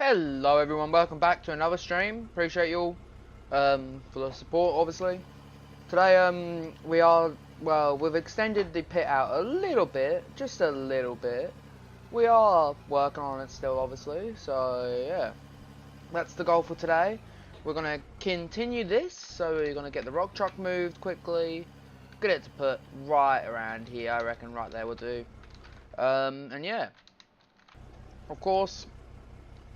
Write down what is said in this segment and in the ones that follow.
Hello everyone, welcome back to another stream. Appreciate you all for the support, obviously. Today we've extended the pit out a little bit, just a little bit. We are working on it still, obviously, so yeah. That's the goal for today. We're going to continue this, so we're going to get the rock truck moved quickly. Get it to put right around here, I reckon right there will do. And yeah. Of course,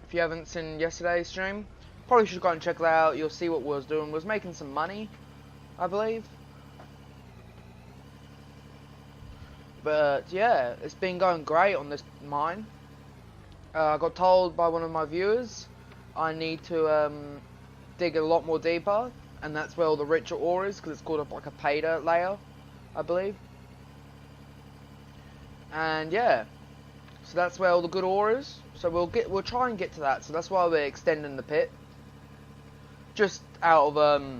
if you haven't seen yesterday's stream, probably should go and check that out. You'll see what we was doing. We was making some money, I believe. But yeah, it's been going great on this mine. I got told by one of my viewers I need to dig a lot more deeper, and that's where all the richer ore is, because it's called like a payda layer, I believe. And yeah, so that's where all the good ore is. So we'll try and get to that. So that's why we're extending the pit. Just out of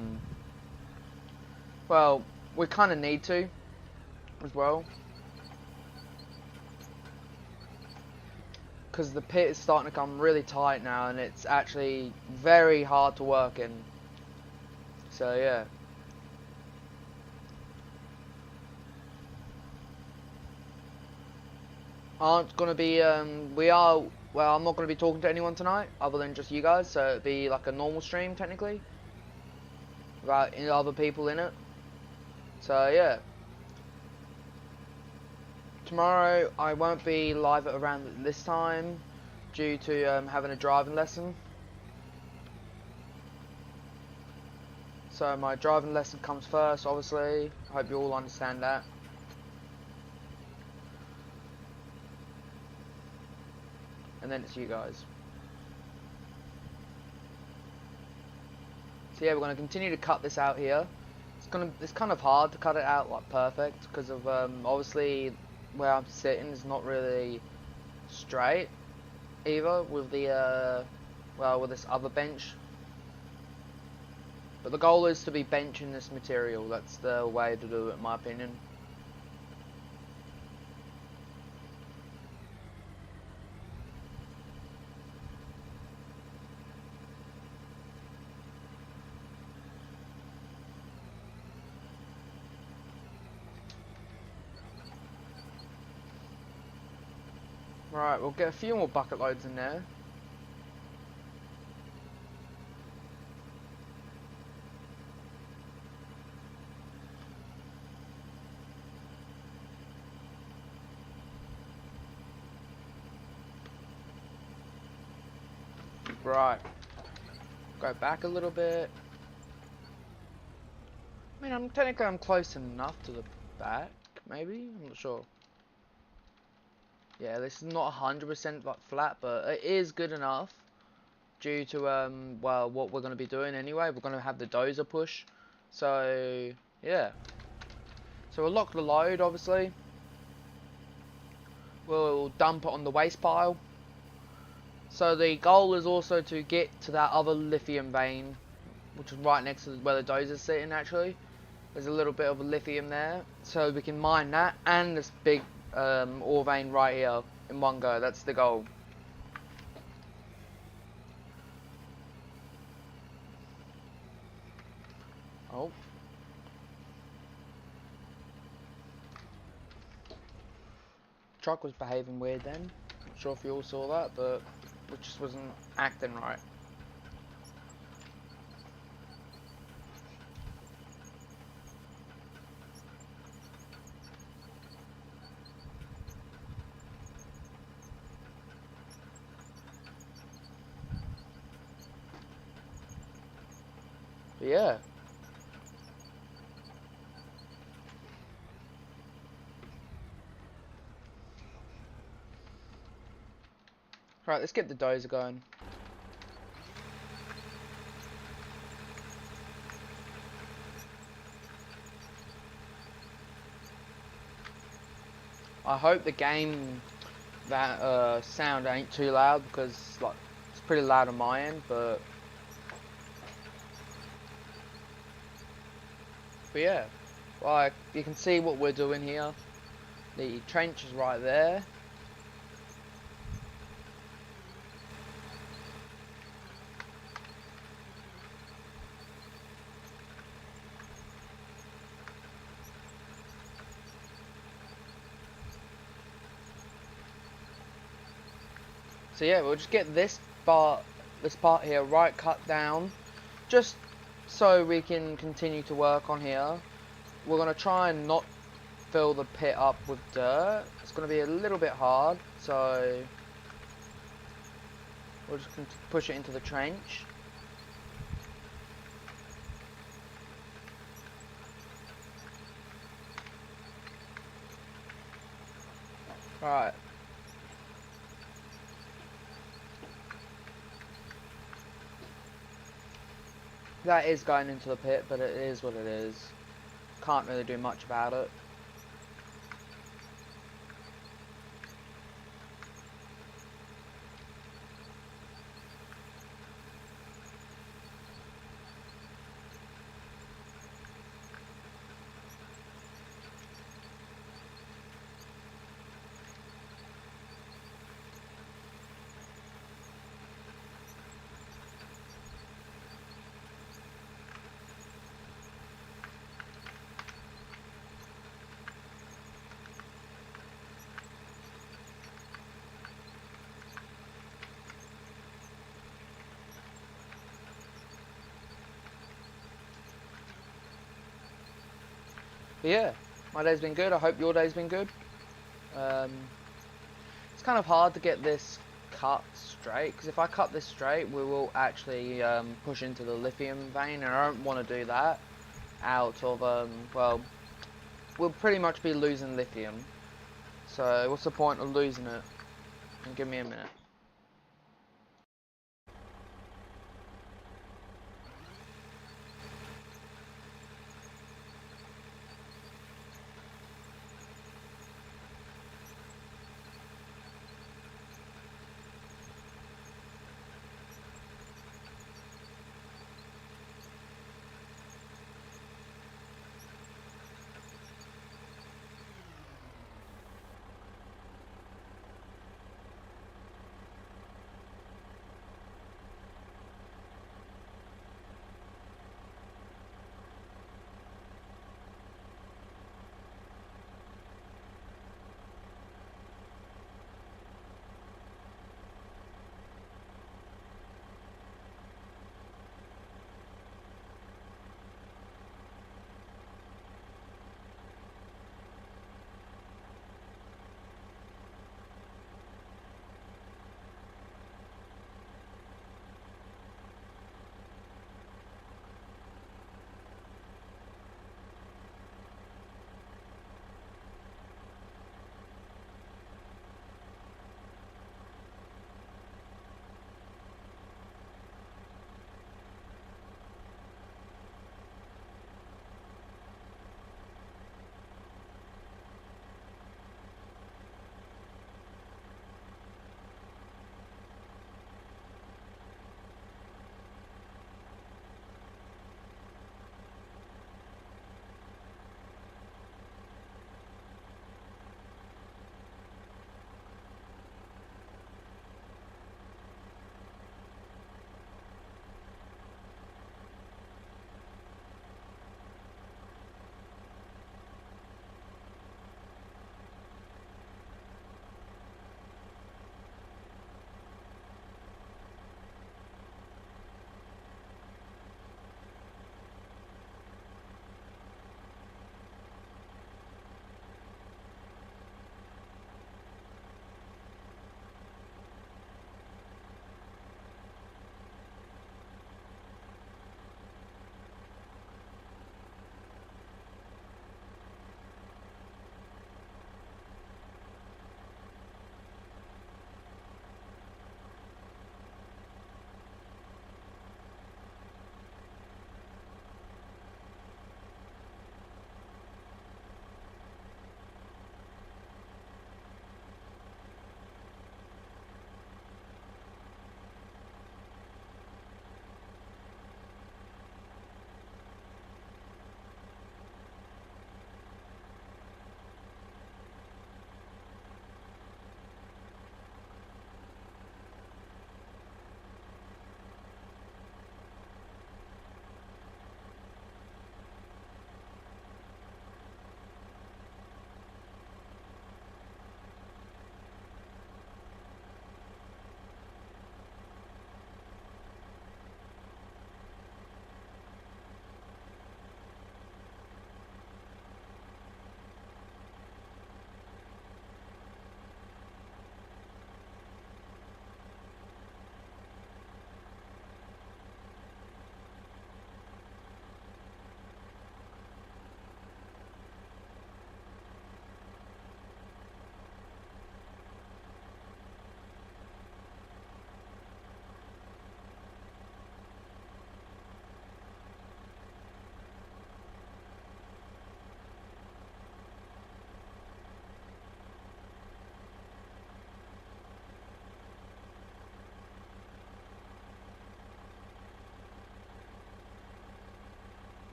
well, we kind of need to as well, because the pit is starting to come really tight now, and it's actually very hard to work in. So yeah. Aren't gonna be I'm not gonna be talking to anyone tonight other than just you guys, so it'd be like a normal stream technically, without any other people in it. So yeah. Tomorrow I won't be live at around this time due to having a driving lesson. So my driving lesson comes first, obviously. I hope you all understand that. And then it's you guys. So yeah, we're going to continue to cut this out here. It's kind of hard to cut it out like perfect, because of obviously where I'm sitting is not really straight either with the with this other bench. But the goal is to be benching this material. That's the way to do it, in my opinion. Right, we'll get a few more bucket loads in there. Right. Go back a little bit. I mean, technically I'm close enough to the back, maybe? I'm not sure. Yeah, this is not 100% like flat, but it is good enough due to well, what we're going to be doing anyway. We're going to have the dozer push. So, yeah. So we'll lock the load, obviously. We'll dump it on the waste pile. So the goal is also to get to that other lithium vein, which is right next to where the dozer's sitting, actually. There's a little bit of a lithium there, so we can mine that and this big ore vein right here in one go. That's the goal. Oh. Truck was behaving weird then. Not sure if you all saw that, but it just wasn't acting right. But yeah. Right, let's get the dozer going. I hope the game that sound ain't too loud, because like it's pretty loud on my end, but yeah, like you can see what we're doing here. The trench is right there. So yeah, we'll just get this part here right cut down, just so we can continue to work on here. We're gonna try and not fill the pit up with dirt. It's gonna be a little bit hard, so we're just gonna push it into the trench. Right. That is going into the pit, but it is what it is. Can't really do much about it. But yeah, my day's been good. I hope your day's been good. It's kind of hard to get this cut straight, because if I cut this straight, we will actually push into the lithium vein, and I don't want to do that out of, well, we'll pretty much be losing lithium. So what's the point of losing it? And give me a minute.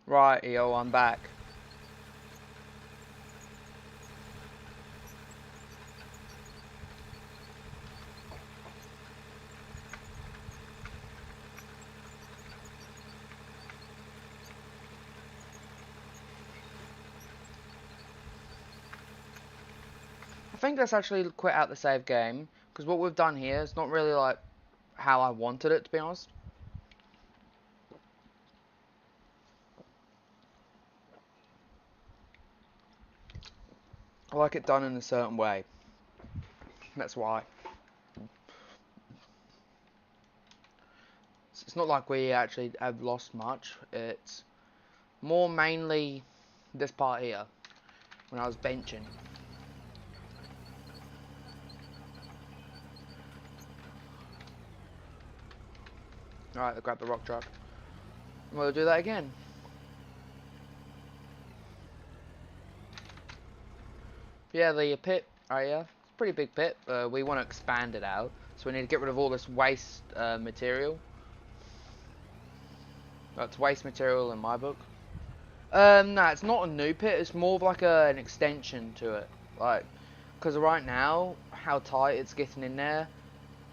Right, yo, I'm back. I think let's actually quit out the save game, because what we've done here is not really like how I wanted it, to be honest. I like it done in a certain way. That's why. It's not like we actually have lost much. It's more mainly this part here, when I was benching. Alright, grab the rock truck. We'll do that again. Yeah, the pit area, it's a pretty big pit. We want to expand it out, so we need to get rid of all this waste material. That's waste material in my book. No, it's not a new pit. It's more of like an extension to it. Like, because right now, how tight it's getting in there,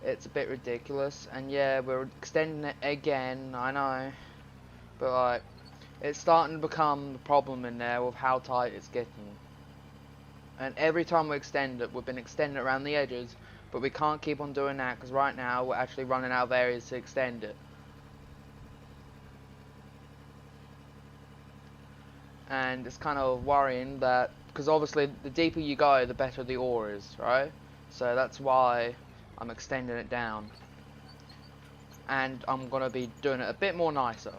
it's a bit ridiculous. And yeah, we're extending it again. I know, but like, it's starting to become the problem in there with how tight it's getting. And every time we extend it, we've been extending it around the edges, but we can't keep on doing that because right now we're actually running out of areas to extend it. And it's kind of worrying that, because obviously the deeper you go, the better the ore is, right? So that's why I'm extending it down. And I'm going to be doing it a bit more nicer.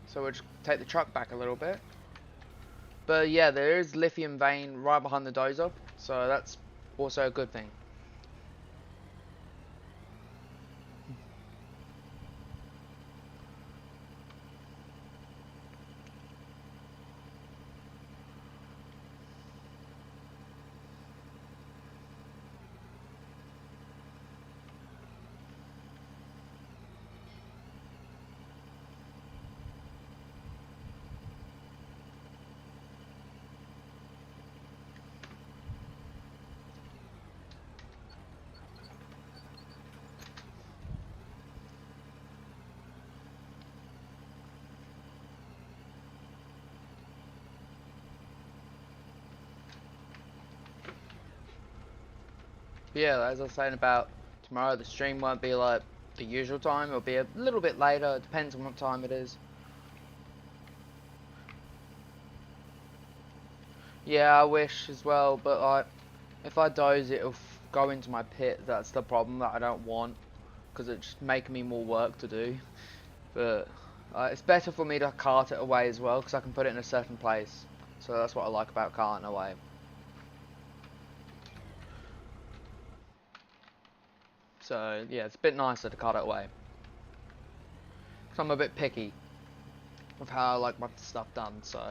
So we'll just take the truck back a little bit. But yeah, there is lithium vein right behind the dozer, so that's also a good thing. Yeah, as I was saying about tomorrow, the stream won't be like the usual time. It'll be a little bit later. It depends on what time it is. Yeah, I wish as well, but like, if I doze, it'll go into my pit. That's the problem that I don't want, because it's just making me more work to do. But it's better for me to cart it away as well, because I can put it in a certain place. So that's what I like about carting away. So yeah, it's a bit nicer to cart it away. Because I'm a bit picky with how I like my stuff done, so...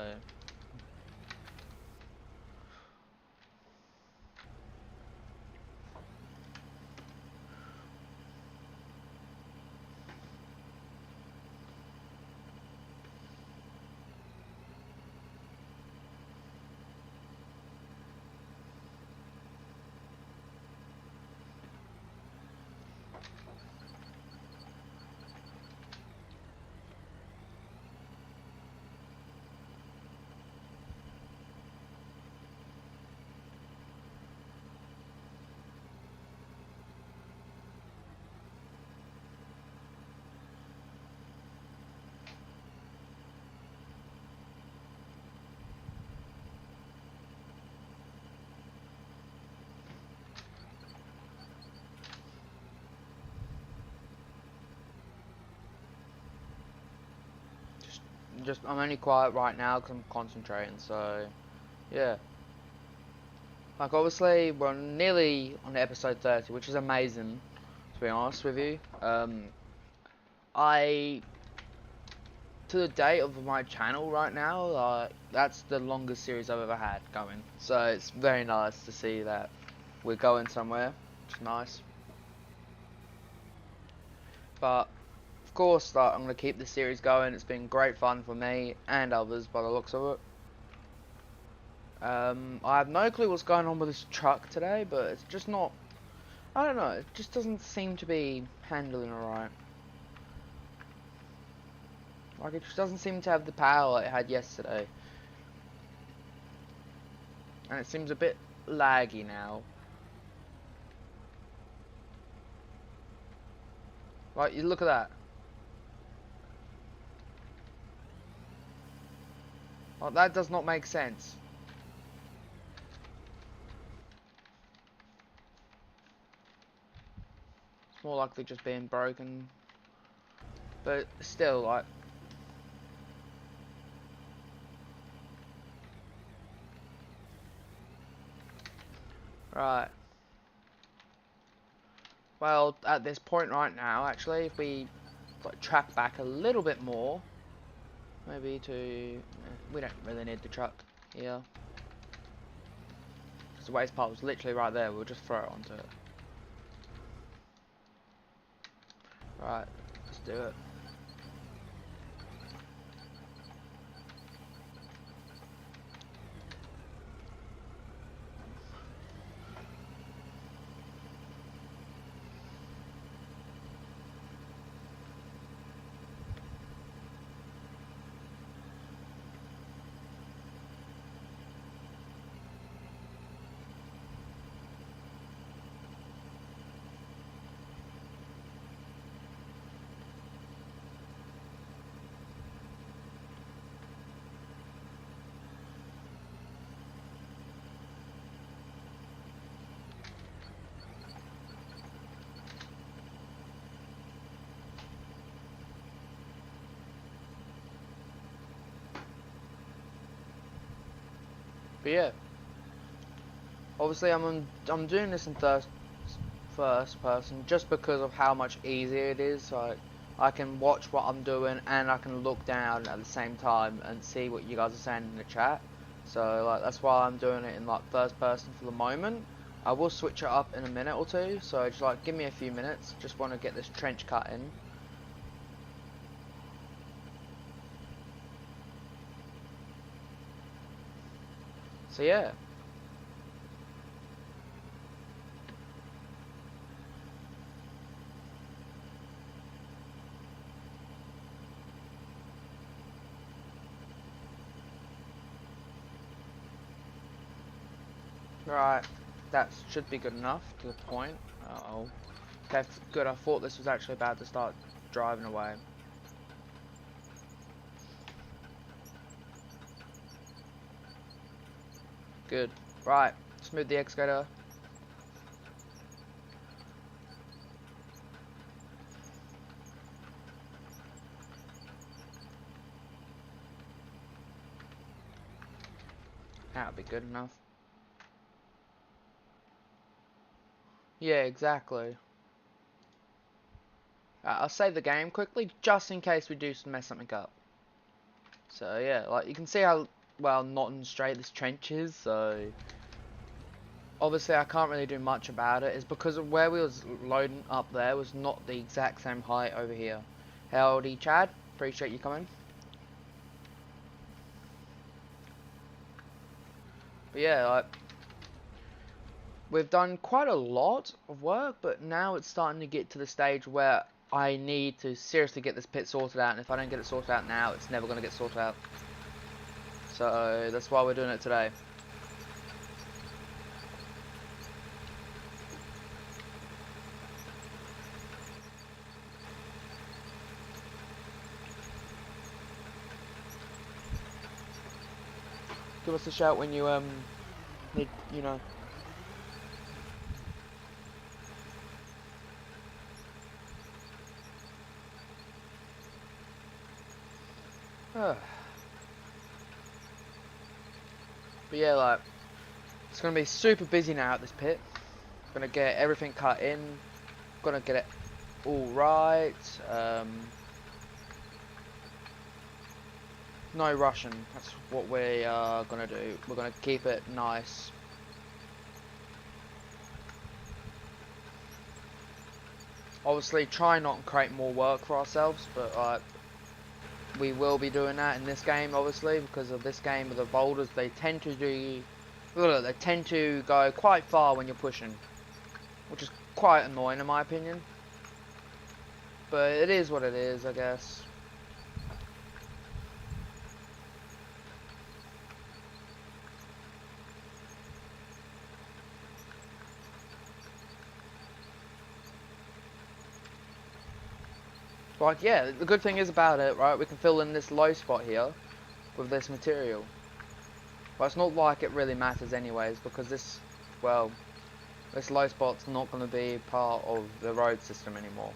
Just I'm only quiet right now because I'm concentrating, so yeah. Like obviously we're nearly on episode 30, which is amazing, to be honest with you. I to the date of my channel right now, that's the longest series I've ever had going. So it's very nice to see that we're going somewhere. It's nice. But of course, like, I'm gonna keep this series going. It's been great fun for me and others by the looks of it. I have no clue what's going on with this truck today, but it's just not. I don't know. It just doesn't seem to be handling alright. Like, it just doesn't seem to have the power it had yesterday. And it seems a bit laggy now. Like, you look at that. Like, that does not make sense. It's more likely just being broken. But still, like... Right. Well, at this point right now, actually, if we like, track back a little bit more, maybe to... we don't really need the truck here. Because the waste part was literally right there, we'll just throw it onto it. Right, let's do it. But yeah, obviously I'm doing this in first person just because of how much easier it is. Like, I can watch what I'm doing and I can look down at the same time and see what you guys are saying in the chat. So like that's why I'm doing it in like first person for the moment. I will switch it up in a minute or two. So just like give me a few minutes. Just want to get this trench cut in. So yeah. Right, that should be good enough to the point. Uh-oh. Okay, good, I thought this was actually about to start driving away. Good. Right, smooth the excavator. That'll be good enough. Yeah, exactly. I'll save the game quickly, just in case we do mess something up. So yeah, like you can see how well not and straight this trench is, so obviously I can't really do much about it. It's because of where we was loading up there was not the exact same height over here. Howdy Chad, appreciate you coming. But yeah, like we've done quite a lot of work, but now it's starting to get to the stage where I need to seriously get this pit sorted out, and if I don't get it sorted out now, it's never going to get sorted out. So that's why we're doing it today. Give us a shout when you need, you know. But yeah, like it's gonna be super busy now at this pit. Gonna get everything cut in. Gonna get it all right. No rushing. That's what we are gonna do. We're gonna keep it nice. Obviously, try not to create more work for ourselves, but we will be doing that in this game, obviously, because of this game with the boulders. They tend to go quite far when you're pushing, which is quite annoying in my opinion. But it is what it is, I guess. But yeah, the good thing is about it, right? We can fill in this low spot here with this material. But it's not like it really matters anyways, because this, well, this low spot's not going to be part of the road system anymore.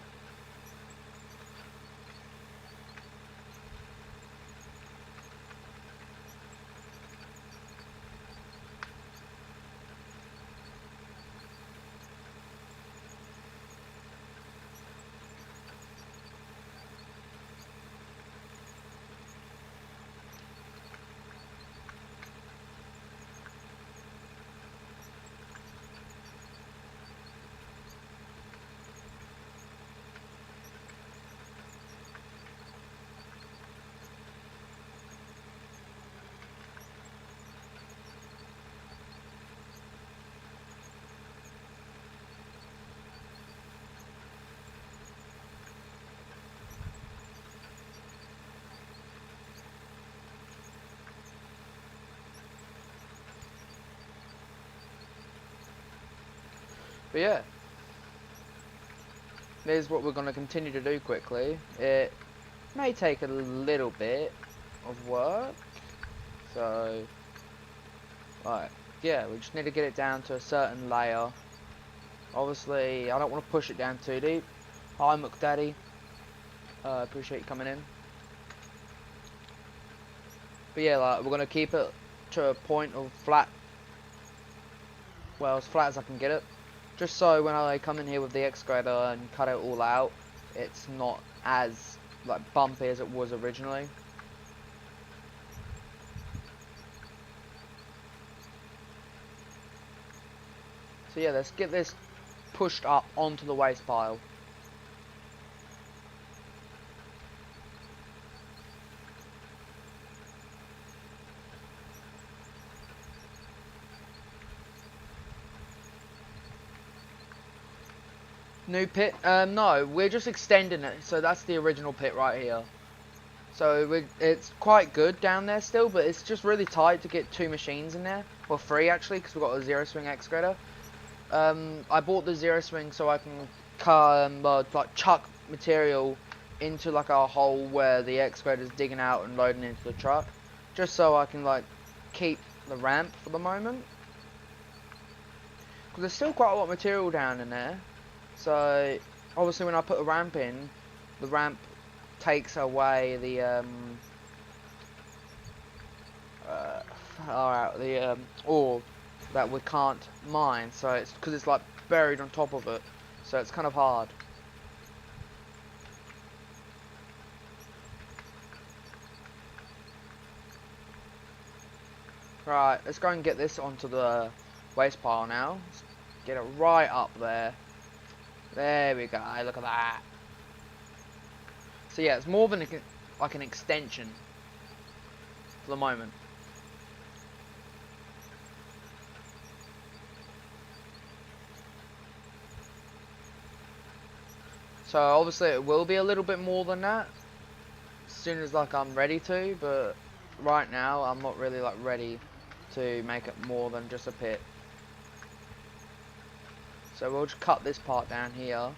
But yeah, here's what we're going to continue to do quickly. It may take a little bit of work, so right, yeah, we just need to get it down to a certain layer. Obviously, I don't want to push it down too deep. Hi, McDaddy. Appreciate you coming in. But yeah, like, we're going to keep it to a point of flat, well, as flat as I can get it. Just so when I come in here with the excavator and cut it all out, it's not as like bumpy as it was originally. So yeah, let's get this pushed up onto the waste pile. New pit? No, we're just extending it. So that's the original pit right here. So it's quite good down there still, but it's just really tight to get 2 machines in there. Well, 3 actually, because we've got a zero swing excavator. I bought the zero swing so I can like chuck material into like a hole where the excavator's digging out and loading into the truck, just so I can like keep the ramp for the moment. Because there's still quite a lot of material down in there. So obviously when I put the ramp in, the ramp takes away the ore that we can't mine. So it's because it's like buried on top of it, so it's kind of hard. Right, let's go and get this onto the waste pile now. Let's get it right up there. There we go, look at that. So yeah, it's more than like an extension for the moment. So obviously it will be a little bit more than that as soon as like I'm ready to, but right now I'm not really like ready to make it more than just a pit. So we'll just cut this part down here,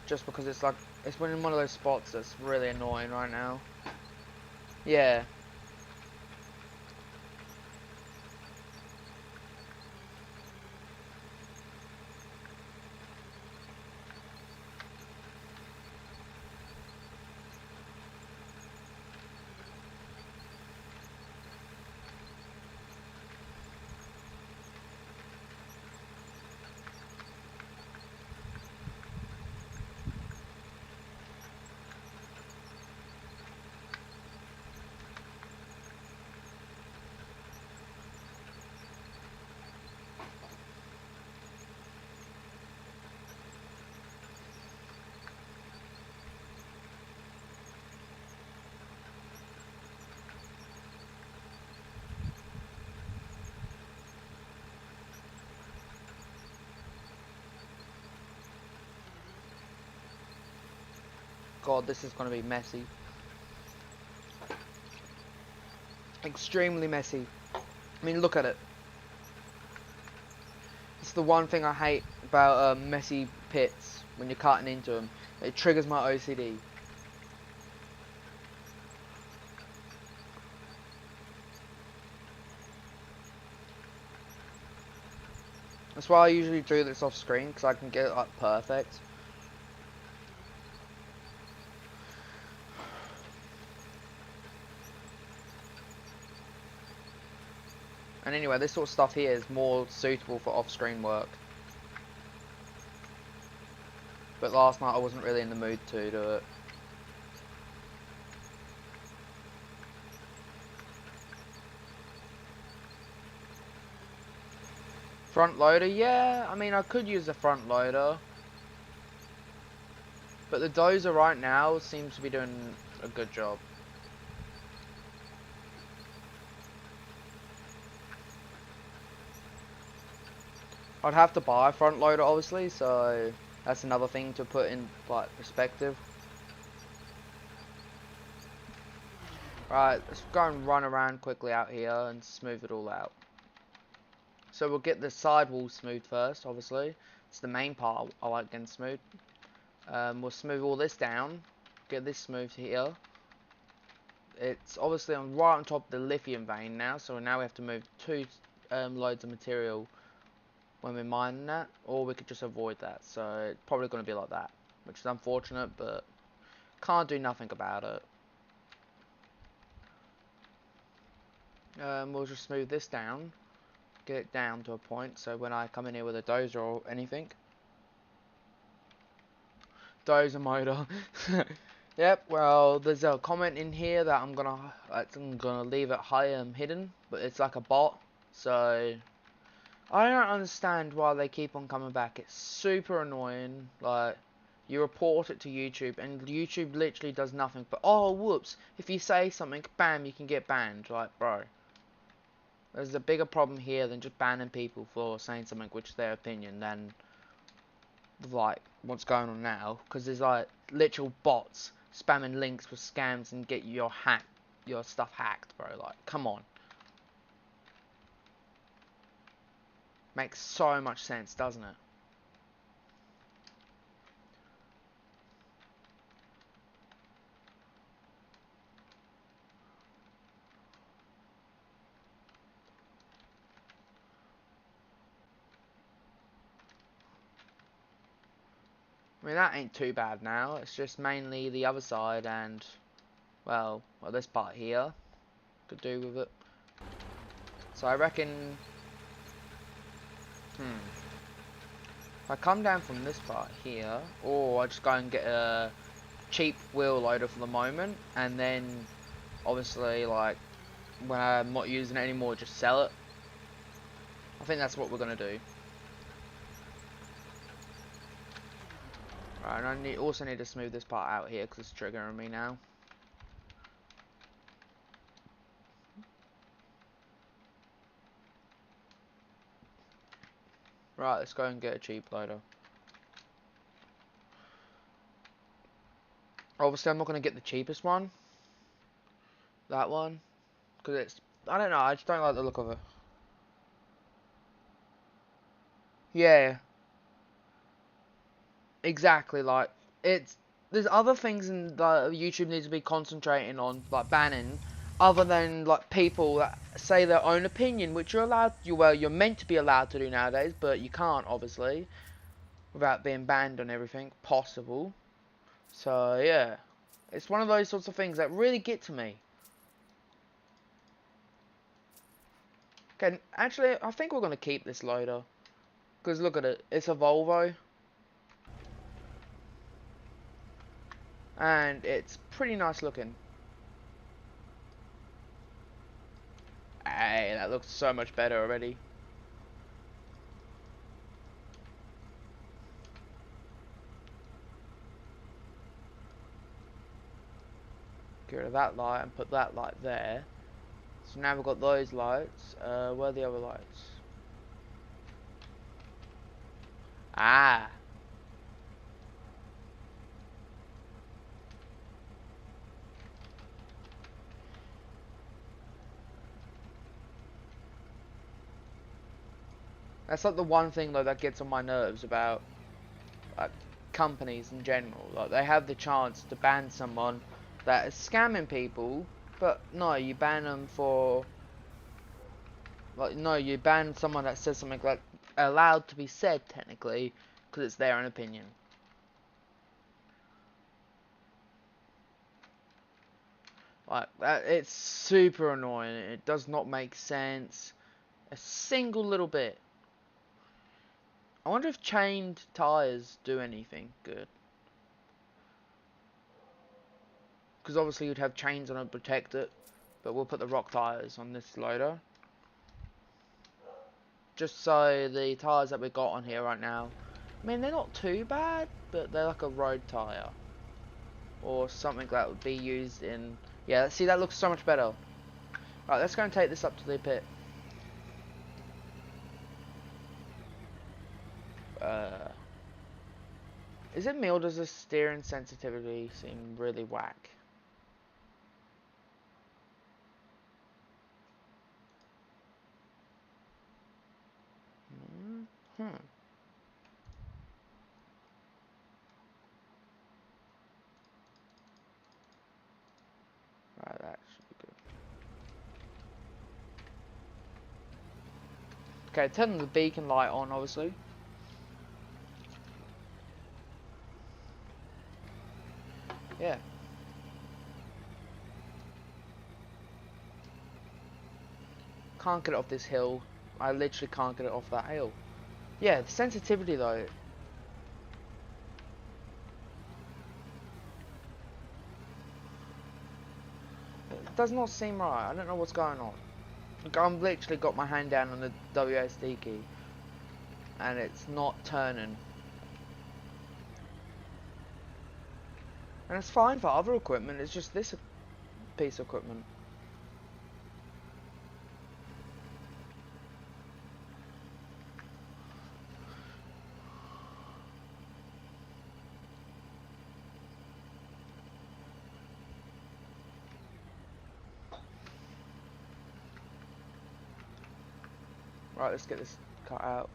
just because it's like it's in one of those spots that's really annoying right now. Yeah. God, this is going to be messy. Extremely messy. I mean, look at it. It's the one thing I hate about messy pits when you're cutting into them. It triggers my OCD. That's why I usually do this off screen, because I can get it like perfect. And anyway, this sort of stuff here is more suitable for off-screen work. But last night I wasn't really in the mood to do it. Front loader, yeah, I mean I could use a front loader. But the dozer right now seems to be doing a good job. I'd have to buy a front loader obviously, so that's another thing to put in like perspective. Right, let's go and run around quickly out here and smooth it all out. So we'll get the sidewall smooth first, obviously. It's the main part I like getting smooth. We'll smooth all this down, get this smooth here. It's obviously right on top of the lithium vein now, so now we have to move two loads of material when we're mining that, or we could just avoid that. So it's probably going to be like that, which is unfortunate, but can't do nothing about it. We'll just smooth this down, get it down to a point, so when I come in here with a dozer or anything, dozer motor. Yep, well, there's a comment in here that I'm gonna leave it hidden, but it's like a bot, so I don't understand why they keep on coming back. It's super annoying. Like, you report it to YouTube, and YouTube literally does nothing but, oh, whoops, if you say something, bam, you can get banned. Like, bro, there's a bigger problem here than just banning people for saying something which is their opinion than like what's going on now, because there's like literal bots spamming links with scams and get your stuff hacked, bro. Like, come on. Makes so much sense, doesn't it? I mean, that ain't too bad now. It's just mainly the other side and, well, this part here could do with it. So I reckon, if I come down from this part here, or I just go and get a cheap wheel loader for the moment, and then obviously, like, when I'm not using it anymore, just sell it. I think that's what we're gonna do. Right, and I also need to smooth this part out here because it's triggering me now. Right, let's go and get a cheap loader. Obviously, I'm not going to get the cheapest one. That one. Because it's, I don't know, I just don't like the look of it. Yeah. Exactly, like, there's other things in that YouTube needs to be concentrating on, like banning, other than, like, people that say their own opinion, which you're allowed, you're meant to be allowed to do nowadays, but you can't, obviously, without being banned on everything possible. So, yeah. It's one of those sorts of things that really get to me. Okay, actually, I think we're going to keep this loader. Because look at it. It's a Volvo. And it's pretty nice looking. Hey, that looks so much better already. Get rid of that light and put that light there. So now we've got those lights. Where are the other lights? Ah. That's like the one thing though that gets on my nerves about like companies in general. Like they have the chance to ban someone that is scamming people, but no, you ban them for like no, you ban someone that says something like allowed to be said technically because it's their own opinion. Like that, it's super annoying. It does not make sense a single little bit. I wonder if chained tires do anything good. Because obviously you'd have chains on it to protect it, but we'll put the rock tires on this loader. Just so the tires that we got on here right now, I mean they're not too bad, but they're like a road tire. Or something that would be used in, yeah, see that looks so much better. Right, let's go and take this up to the pit. Is it me or does the steering sensitivity seem really whack? Right, that should be good. Okay, turn the beacon light on, obviously. Yeah. Can't get it off this hill. I literally can't get it off that hill. Yeah, the sensitivity though. It does not seem right. I don't know what's going on. Like, I've literally got my hand down on the WSD key. And it's not turning. And it's fine for other equipment, it's just this piece of equipment. Right, let's get this cut out.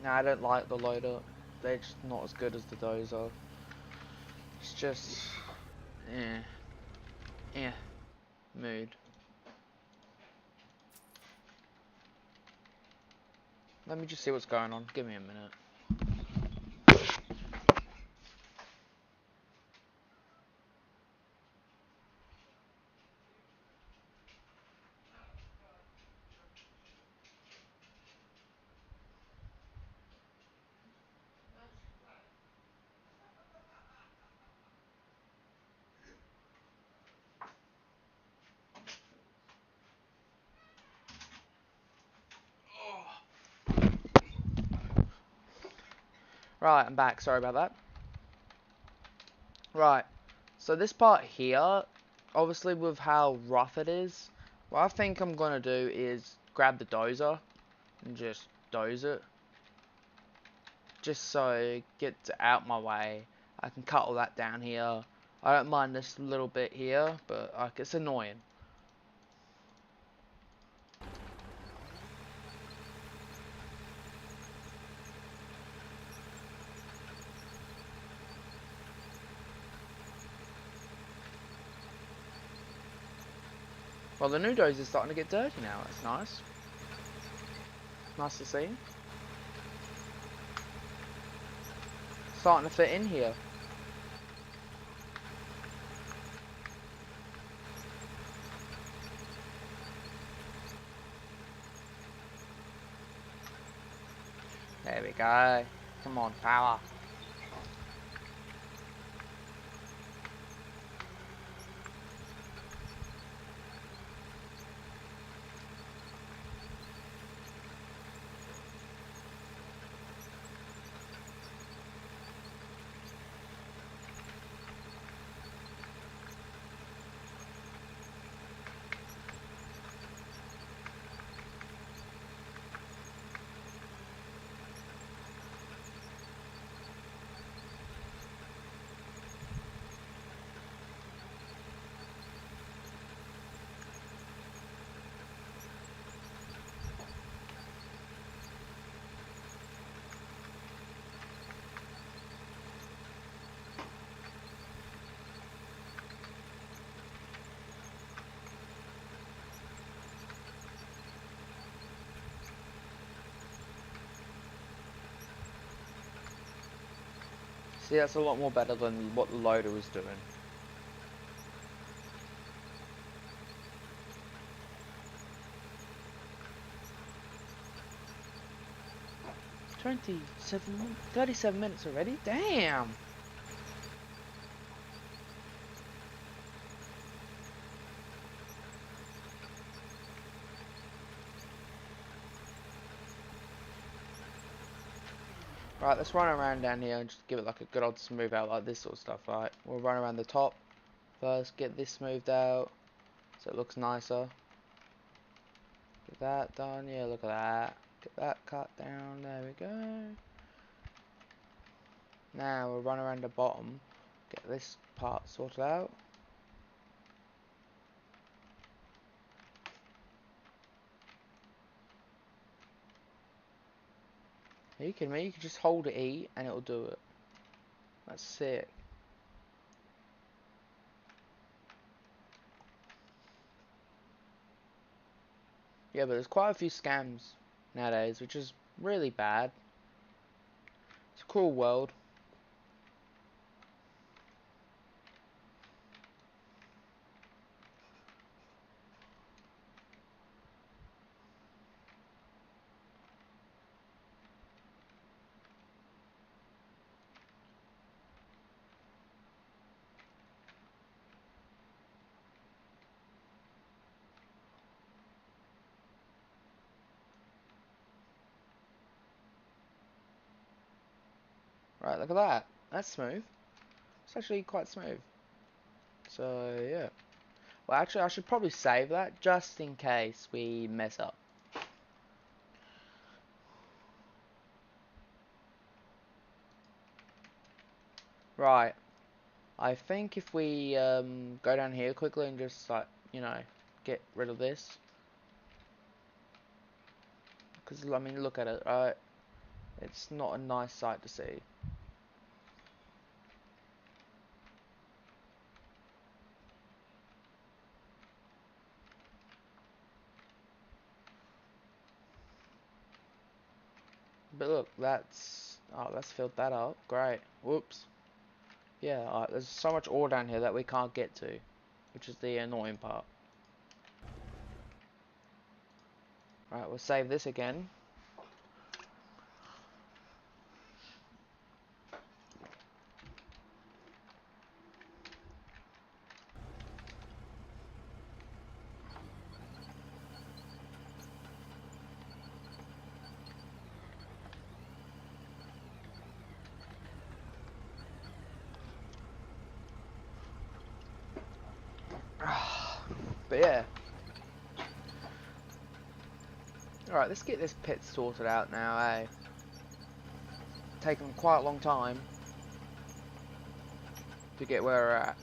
Nah, I don't like the loader. They're just not as good as the dozer. It's just, mood. Let me just see what's going on. Give me a minute. Right, I'm back. Sorry about that. Right, so this part here, obviously with how rough it is, what I think I'm going to do is grab the dozer and just doze it. Just so it gets out my way. I can cut all that down here. I don't mind this little bit here, but like, it's annoying. Well, the new dozer is starting to get dirty now. That's nice. Nice to see. starting to fit in here. There we go. Come on, power. See, that's a lot more better than what the loader was doing. $27, 37 minutes already? Damn! Right, let's run around down here and just give it like a good old smooth out like this sort of stuff, right? We'll run around the top first, get this smoothed out so it looks nicer. Get that done, yeah, look at that. Get that cut down, there we go. Now we'll run around the bottom, get this part sorted out. Are you kidding me? You can just hold E and it'll do it. That's sick. Yeah, but there's quite a few scams nowadays, which is really bad. It's a cruel world. Right, look at that. That's smooth. It's actually quite smooth. So, yeah. Well, actually, I should probably save that just in case we mess up. Right. I think if we go down here quickly and just, like, you know, get rid of this. Because, I mean, look at it, right? It's not a nice sight to see. But look, that's... Oh, let's fill that up. Great. Whoops. Yeah, there's so much ore down here that we can't get to, which is the annoying part. Right, we'll save this again. But yeah. Alright, let's get this pit sorted out now, eh? Taken quite a long time to get where we're at.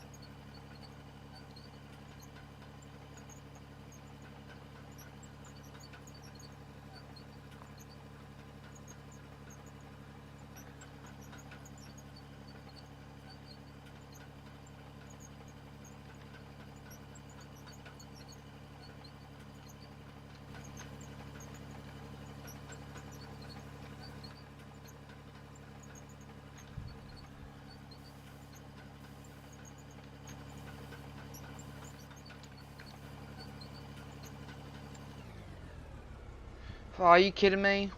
Oh, are you kidding me?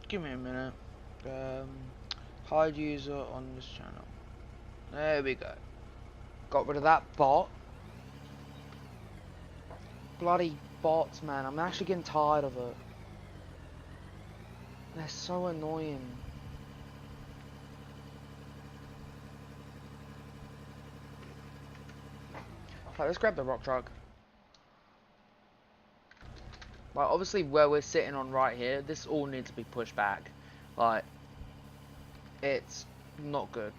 Give me a minute. Hide user on this channel. There we go. Got rid of that bot. Bloody bots, man. I'm actually getting tired of it. They're so annoying. Right, let's grab the rock truck. Like, obviously where we're sitting on right here, this all needs to be pushed back. Like, it's not good.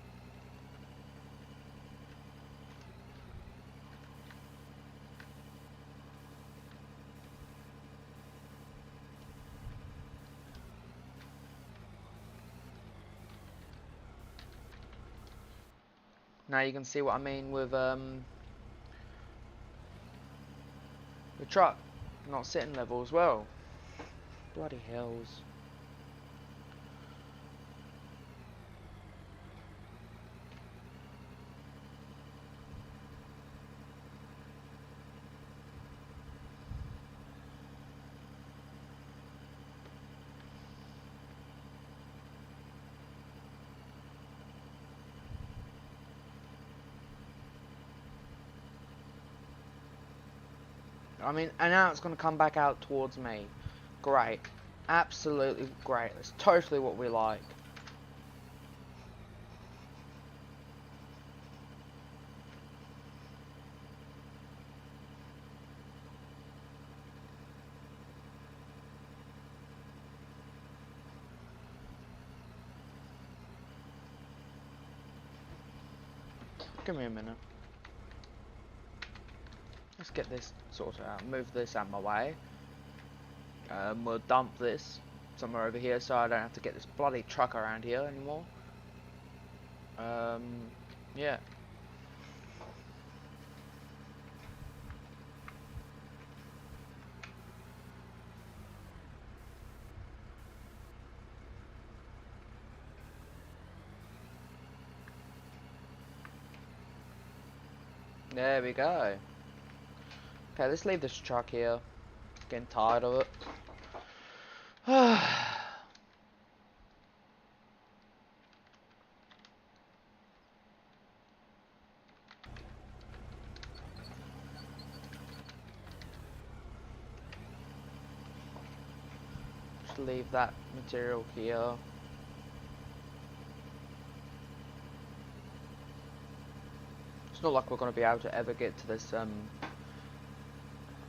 Now you can see what I mean with the truck not sitting level as well. Bloody hells. I mean, and now it's going to come back out towards me. Great. Absolutely great. That's totally what we like. Give me a minute. Let's get this sorted out. Move this out of my way. We'll dump this somewhere over here so I don't have to get this bloody truck around here anymore. Yeah. There we go. Okay, let's leave this truck here. Getting tired of it. Just leave that material here. It's not like we're going to be able to ever get to this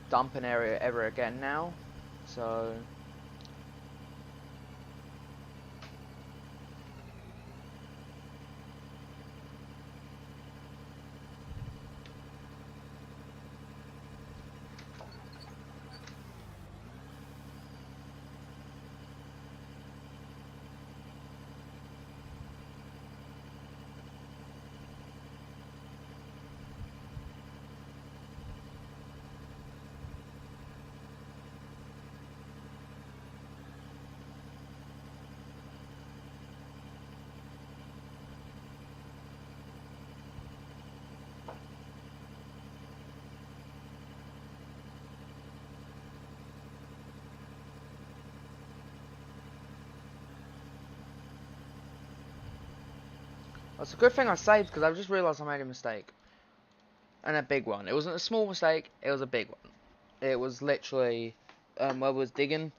dumping area ever again now, so it's a good thing I saved because I just realised I made a mistake. And a big one. It wasn't a small mistake, it was a big one. It was literally where I was digging.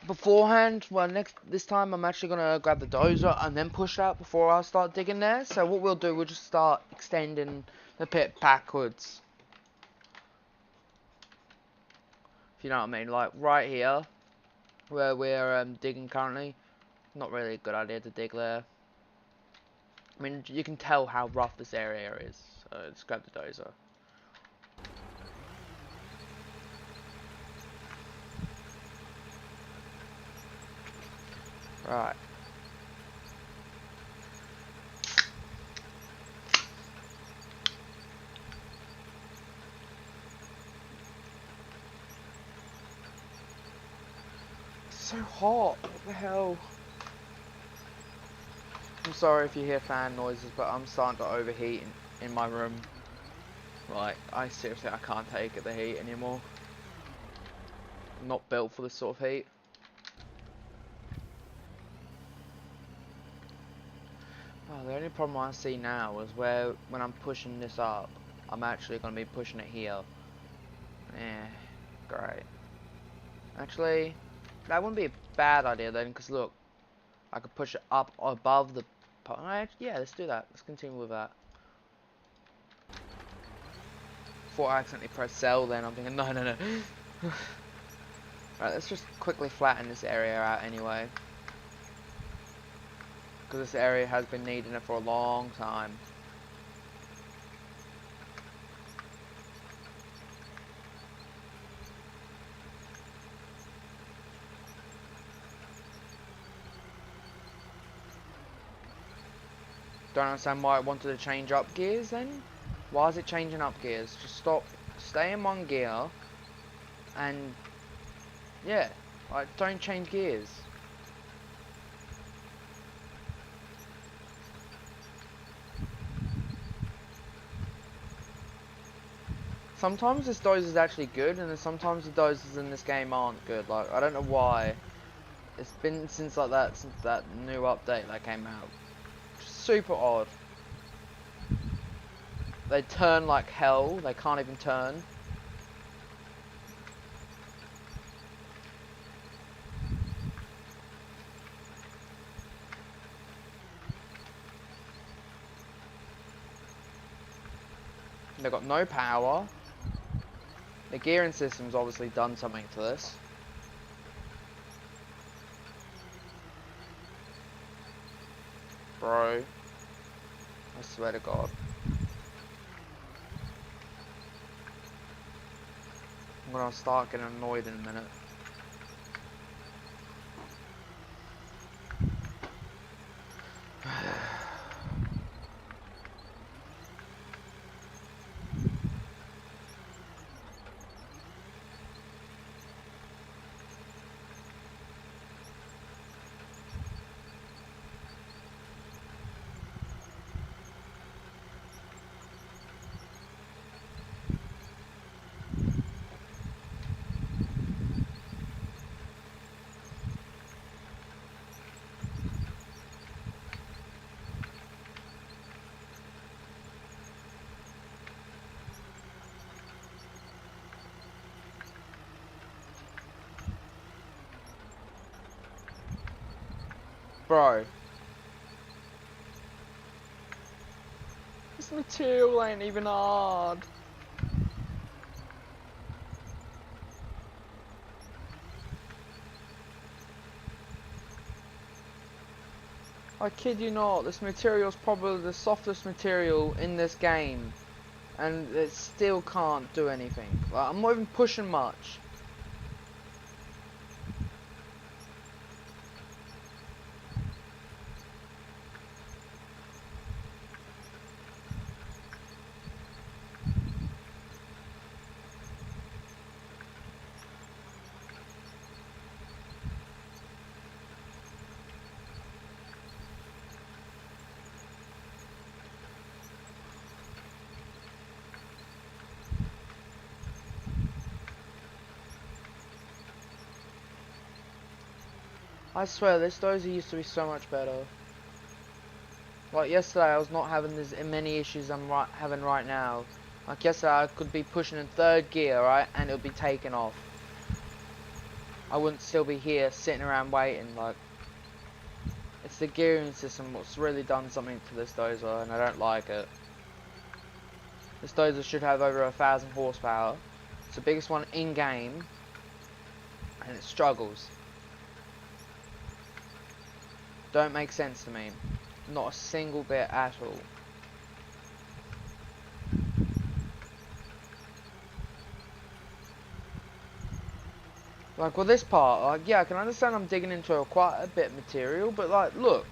Beforehand, well, this time I'm actually gonna grab the dozer and then push out before I start digging there. So what we'll do, we'll just start extending the pit backwards. If you know what I mean, like right here, where we're digging currently. Not really a good idea to dig there. I mean, you can tell how rough this area is. So let's grab the dozer. Right. so hot. What the hell? I'm sorry if you hear fan noises, but I'm starting to overheat in my room. Like, I seriously, I can't take the heat anymore. I'm not built for this sort of heat. Oh, the only problem I see now is when I'm pushing this up, I'm actually going to be pushing it here. Great. Actually, that wouldn't be a bad idea then, because look, I could push it up above the... Yeah, let's do that. Let's continue with that. Before I accidentally press sell then, I'm thinking, no. Right, let's just quickly flatten this area out anyway. Because this area has been needing it for a long time. Don't understand why it wanted to change up gears then. Why is it changing up gears? Just stay in one gear, and yeah, like don't change gears. Sometimes this dose is actually good, and then sometimes the doses in this game aren't good. Like, I don't know why. It's been since that new update that came out. Super odd. They turn like hell. They can't even turn. They've got no power. The gearing system's obviously done something to this. Bro. I swear to God. I'm gonna start getting annoyed in a minute. Bro. This material ain't even hard. I kid you not, this material is probably the softest material in this game. And it still can't do anything. Like, I'm not even pushing much. I swear, this dozer used to be so much better. Like yesterday, I was not having as many issues I'm having right now. Like yesterday, I could be pushing in third gear, right, and it would be taken off. I wouldn't still be here sitting around waiting. Like, it's the gearing system what's really done something to this dozer, and I don't like it. This dozer should have over 1,000 horsepower. It's the biggest one in game, and it struggles. Don't make sense to me. Not a single bit at all. Like with this part, like yeah, I can understand I'm digging into quite a bit of material, but like look.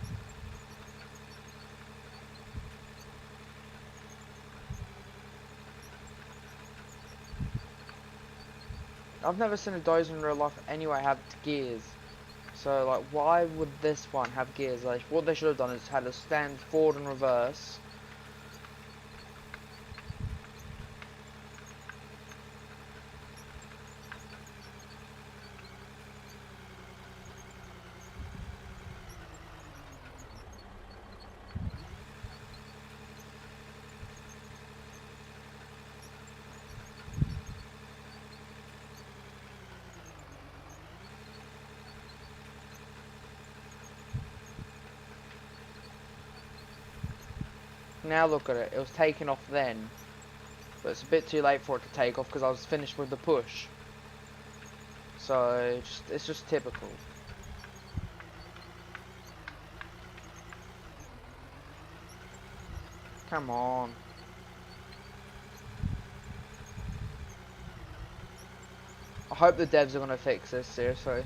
I've never seen a dozer in real life anyway have gears. So like, why would this one have gears? Like, what they should have done is had a stand forward and reverse. Now look at it, it was taking off then. But it's a bit too late for it to take off because I was finished with the push. So it's just typical. Come on. I hope the devs are going to fix this, seriously.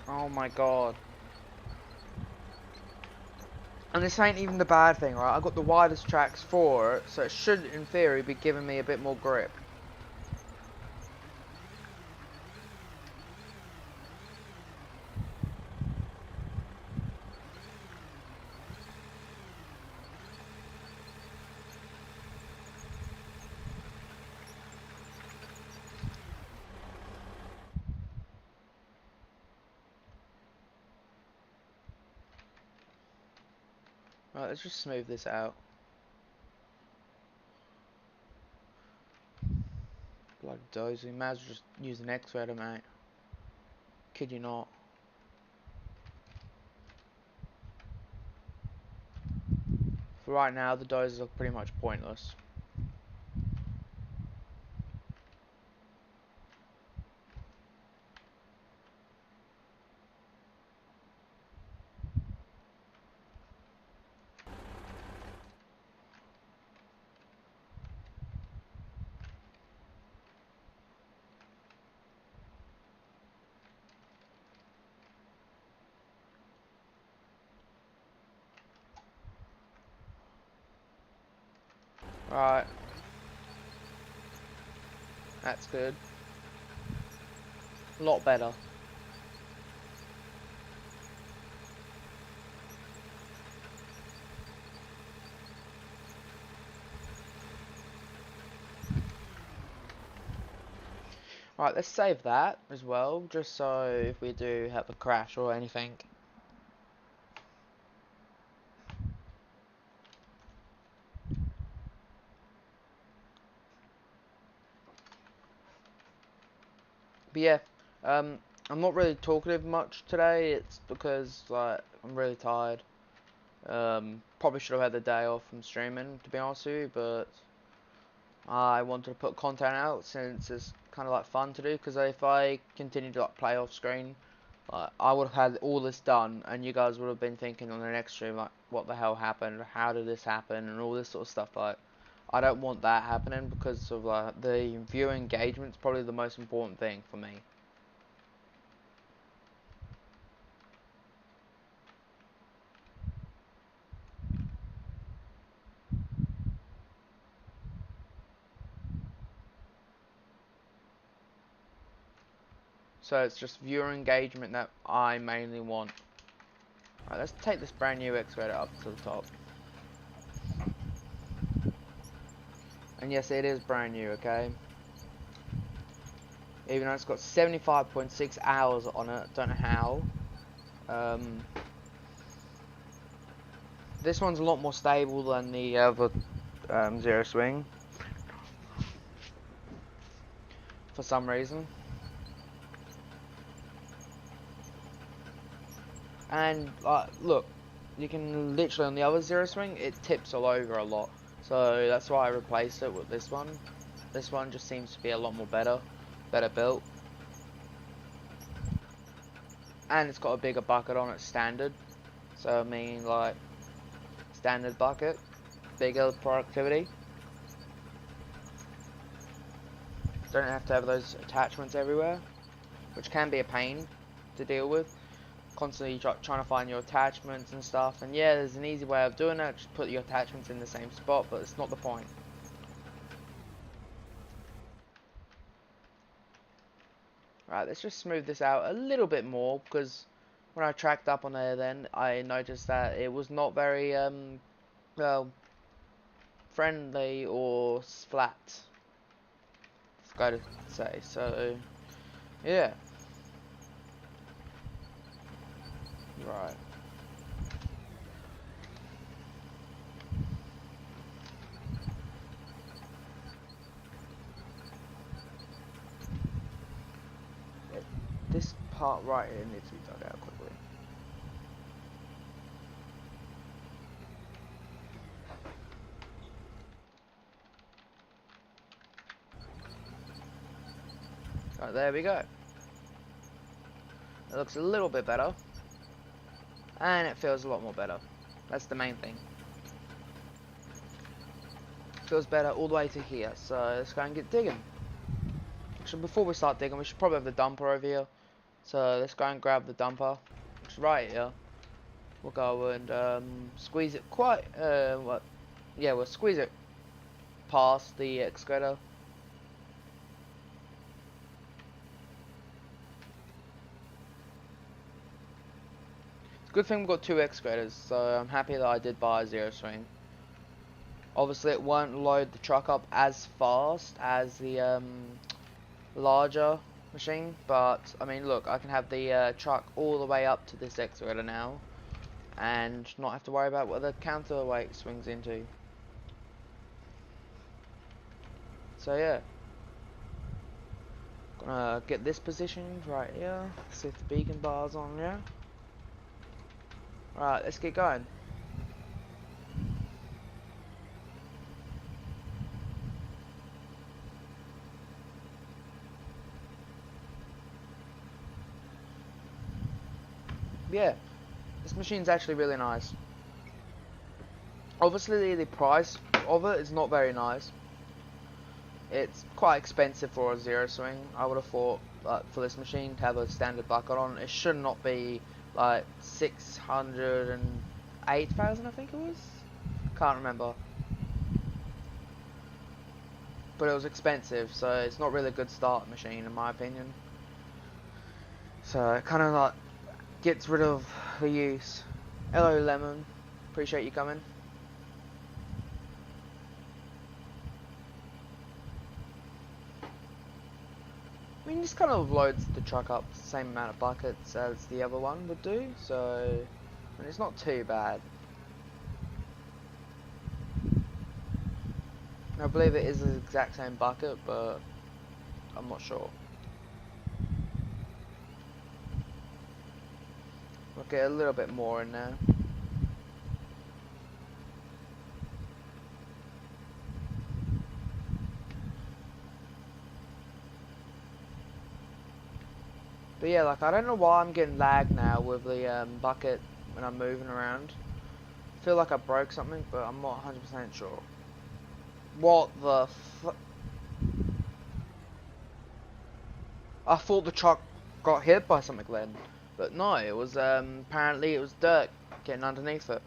Oh my god. And this ain't even the bad thing, right? I got the widest tracks for it, so it should, in theory, be giving me a bit more grip. Right, let's just smooth this out. Bloody dozy. Might as well just use an X-Raider, mate. Kid you not. For right now, the dozers are pretty much pointless. Right. That's good. A lot better. Right, let's save that as well, just so if we do have a crash or anything. But yeah, I'm not really talkative much today. It's because like I'm really tired. Probably should have had the day off from streaming, to be honest with you, but I wanted to put content out since it's kind of like fun to do. Because if I continue to like play off screen, like I would have had all this done, and you guys would have been thinking on the next stream like, what the hell happened? How did this happen? And all this sort of stuff. Like, I don't want that happening because of like the viewer engagement is probably the most important thing for me. So it's just viewer engagement that I mainly want. Alright, let's take this brand new X-Raider up to the top. And yes, it is brand new, okay? Even though it's got 75.6 hours on it, don't know how. This one's a lot more stable than the other Zero Swing. For some reason. And look, you can literally on the other zero swing it tips all over a lot, so that's why I replaced it with this one. This one just seems to be a lot more better built, and it's got a bigger bucket on it standard. So I mean, like, standard bucket, bigger productivity. Don't have to have those attachments everywhere, which can be a pain to deal with. Constantly trying to find your attachments and stuff. And yeah, there's an easy way of doing it. Just put your attachments in the same spot, but it's not the point. Right, let's just smooth this out a little bit more, because when I tracked up on there, then I noticed that it was not very well, friendly or flat. I've got to say. So yeah. Right. This part right here needs to be dug out quickly. Right, there we go. It looks a little bit better. And it feels a lot more better. That's the main thing. Feels better all the way to here. So let's go and get digging. Actually, before we start digging, we should probably have the dumper over here. So let's go and grab the dumper, which is right here. We'll go and squeeze it quite, we'll squeeze it past the excavator. Good thing we've got 2 excavators, so I'm happy that I did buy a zero swing. Obviously it won't load the truck up as fast as the larger machine, but I mean look, I can have the truck all the way up to this excavator now and not have to worry about what the counterweight swings into. So yeah, gonna get this positioned right here, see if the beacon bar's on there. Right, let's get going. Yeah, this machine's actually really nice. Obviously the price of it is not very nice. It's quite expensive for a zero swing. I would have thought for this machine to have a standard bucket on it should not be like 608,000, I think it was. Can't remember. But it was expensive, so it's not really a good start machine in my opinion. So it kind of like gets rid of the use. Hello Lemon, appreciate you coming. I mean, this kind of loads the truck up the same amount of buckets as the other one would do, so I mean, it's not too bad. I believe it is the exact same bucket, but I'm not sure. We'll get a little bit more in there. But yeah, like I don't know why I'm getting lag now with the bucket when I'm moving around. I feel like I broke something, but I'm not 100% sure. What the fuck? I thought the truck got hit by something then, but no, it was apparently it was dirt getting underneath it.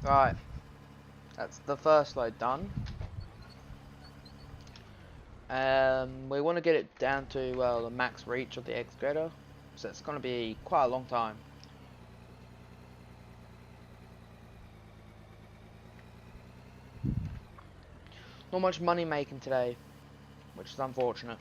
Right, that's the first load done. We want to get it down to, well, the max reach of the excavator, so it's going to be quite a long time. Not much money making today, which is unfortunate.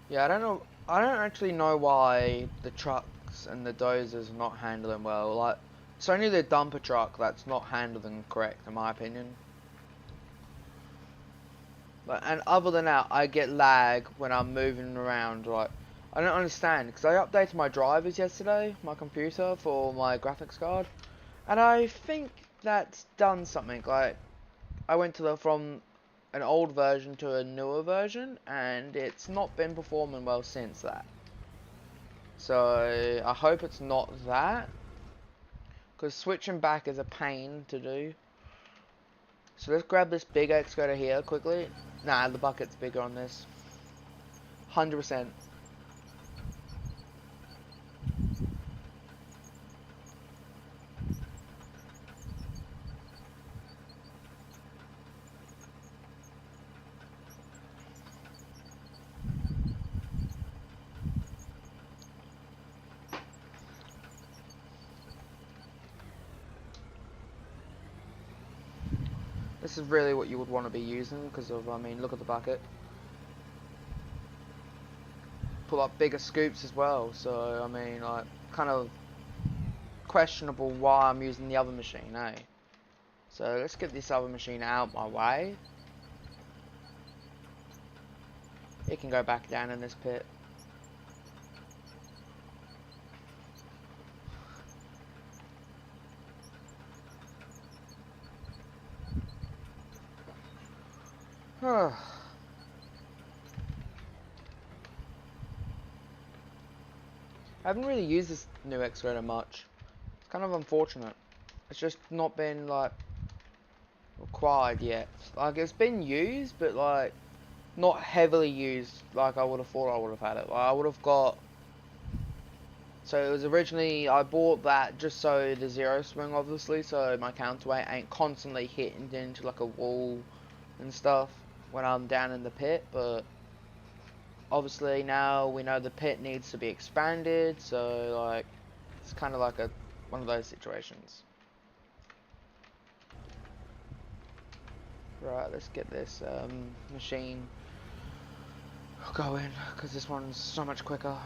Yeah, I don't actually know why the trucks and the dozers are not handling well. Like, it's only the dumper truck that's not handling correct, in my opinion. Like, and other than that, I get lag when I'm moving around. Like, I don't understand, because I updated my drivers yesterday, my computer, for my graphics card, and I think that's done something. Like, I went to from an old version to a newer version, and it's not been performing well since that. So I hope it's not that, because switching back is a pain to do. So let's grab this big excavator here quickly. Nah, the bucket's bigger on this. 100%. This is really what you would want to be using, because of, I mean, look at the bucket. Pull up bigger scoops as well, so, I mean, like, kind of questionable why I'm using the other machine, eh? So let's get this other machine out my way. It can go back down in this pit. I haven't really used this new excavator much. It's kind of unfortunate. It's just not been, like, required yet. Like, it's been used, but, like, not heavily used like I would have thought I would have had it. Like, I would have got... So it was originally, I bought that just so the zero swing, obviously, so my counterweight ain't constantly hitting into, like, a wall and stuff when I'm down in the pit, but obviously now we know the pit needs to be expanded, so, like, it's kind of like one of those situations. Right, let's get this machine going, because this one's so much quicker.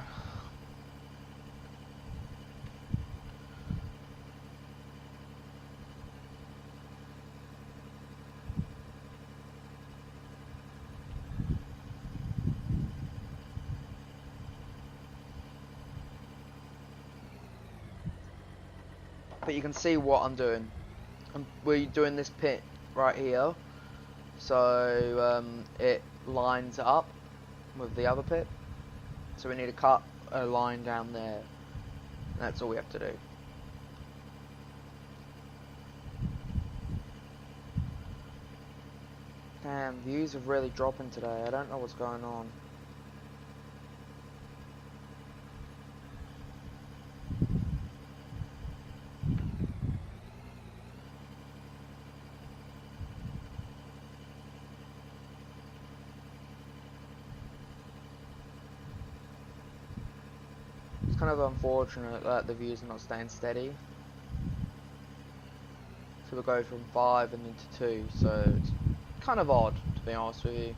But you can see what I'm doing. We're doing this pit right here, so it lines up with the other pit. So we need to cut a line down there. And that's all we have to do. Damn, views are really dropping today. I don't know what's going on. It's kind of unfortunate that the views are not staying steady. So we'll go from 5 and into 2, so it's kind of odd, to be honest with you.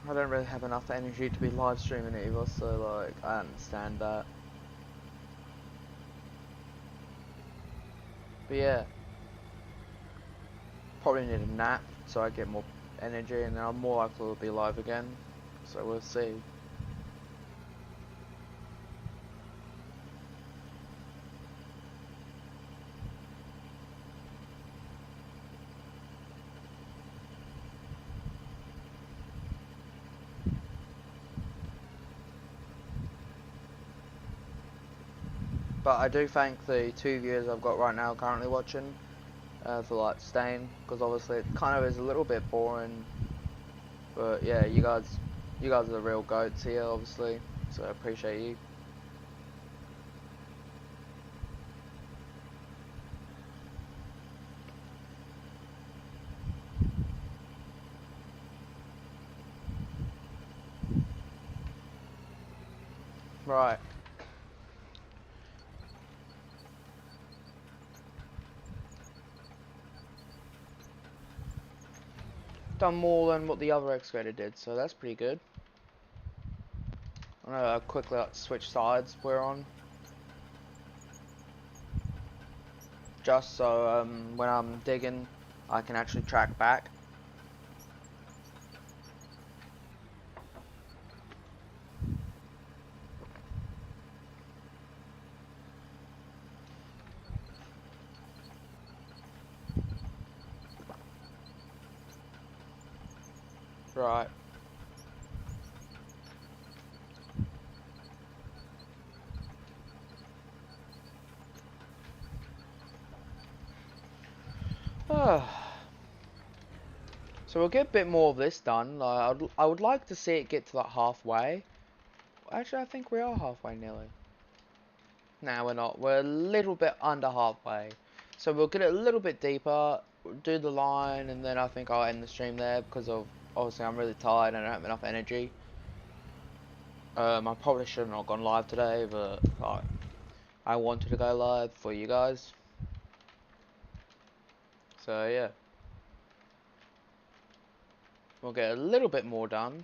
I don't really have enough energy to be live streaming either, so, like, I understand that. But yeah, probably need a nap so I get more energy, and then I'm more likely to be live again, so we'll see. But I do thank the 2 viewers I've got right now currently watching for like staying, because obviously it kind of is a little bit boring. But yeah, you guys are the real goats here, obviously. So I appreciate you. Right. Done more than what the other excavator did, so that's pretty good. I'm gonna quickly switch sides we're on, just so when I'm digging, I can actually track back. Right. So we'll get a bit more of this done. I would like to see it get to like halfway. Actually, I think we are halfway nearly. Nah, we're not. We're a little bit under halfway. So we'll get it a little bit deeper, do the line, and then I think I'll end the stream there because of obviously I'm really tired and I don't have enough energy. I probably should have not gone live today, but I wanted to go live for you guys. So yeah, we'll get a little bit more done.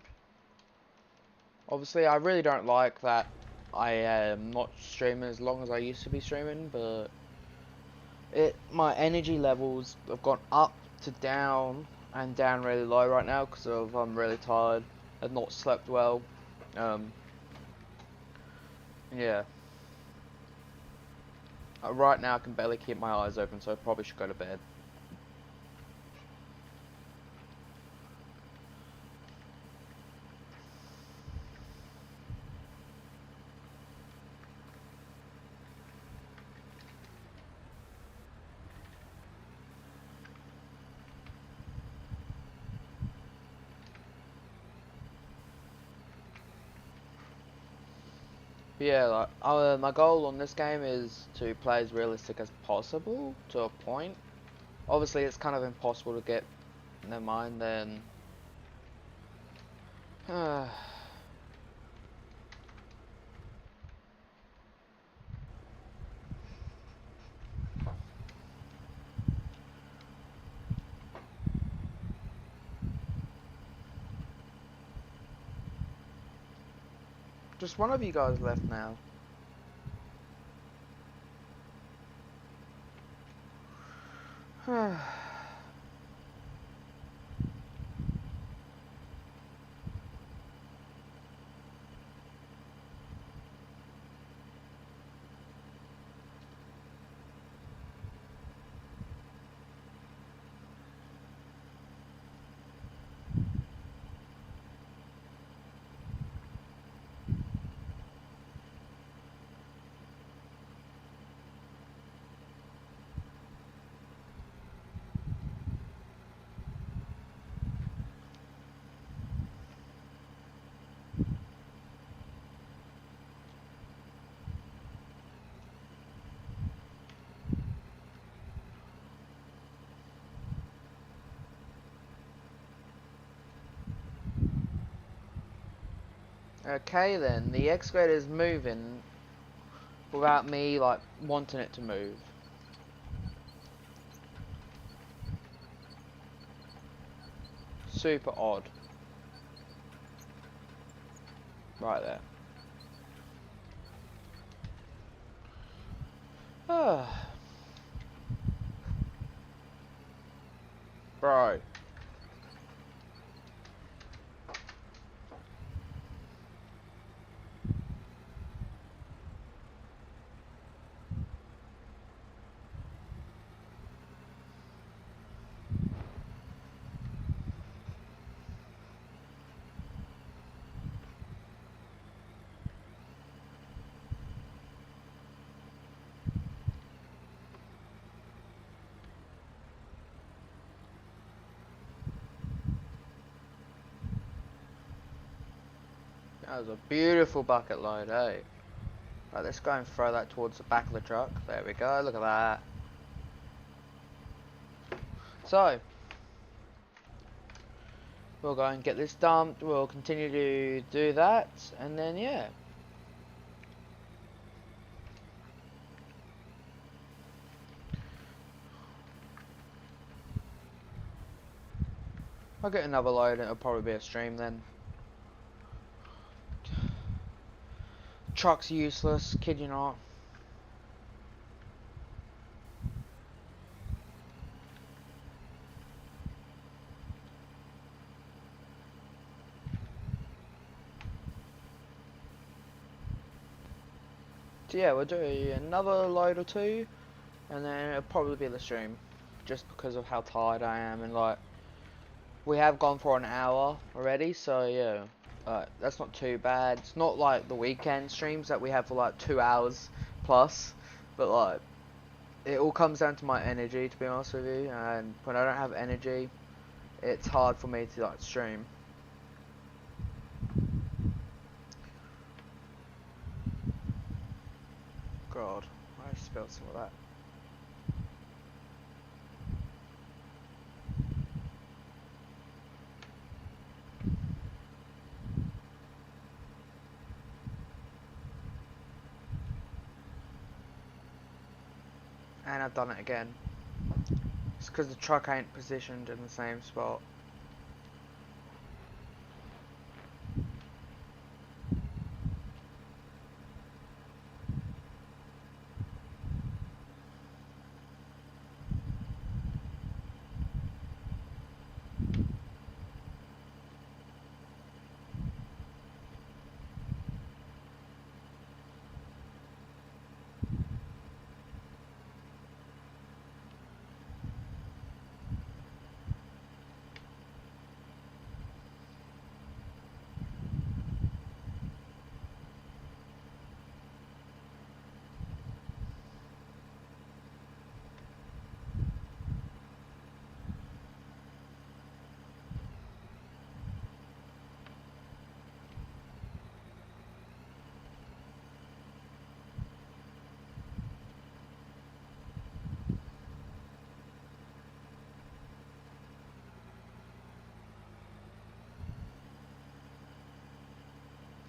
Obviously, I really don't like that I am not streaming as long as I used to be streaming, but my energy levels have gone up to down and down really low right now because of I'm really tired. I've not slept well. Yeah. Right now I can barely keep my eyes open, so I probably should go to bed. But yeah, like, my goal on this game is to play as realistic as possible to a point. Obviously, it's kind of impossible to get. Never mind then. Just one of you guys left now. Okay then, the excavator is moving without me like wanting it to move. Super odd. Right there. Bro. That was a beautiful bucket load, eh? Right, let's go and throw that towards the back of the truck. There we go, look at that. So, we'll go and get this dumped, we'll continue to do that, and then yeah. I'll get another load and it'll probably be a stream then. Truck's useless, kid you not. So yeah, we'll do another load or two, and then it'll probably be the stream, just because of how tired I am, and like, we have gone for an hour already, so yeah, that's not too bad. It's not like the weekend streams that we have for like 2 hours plus, but like, it all comes down to my energy, to be honest with you, and when I don't have energy, it's hard for me to like stream. God, I spilled some of that. And I've done it again. It's because the truck ain't positioned in the same spot.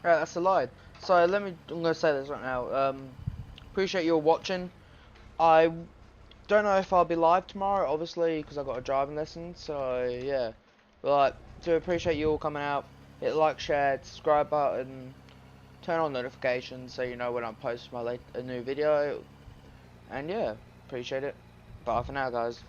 Right, that's a lie. So I'm gonna say this right now. Appreciate you all watching. I don't know if I'll be live tomorrow, obviously, because I've got a driving lesson. So yeah, but do appreciate you all coming out. Hit the like, share, subscribe button, turn on notifications so you know when I post a new video. And yeah, appreciate it. Bye for now, guys.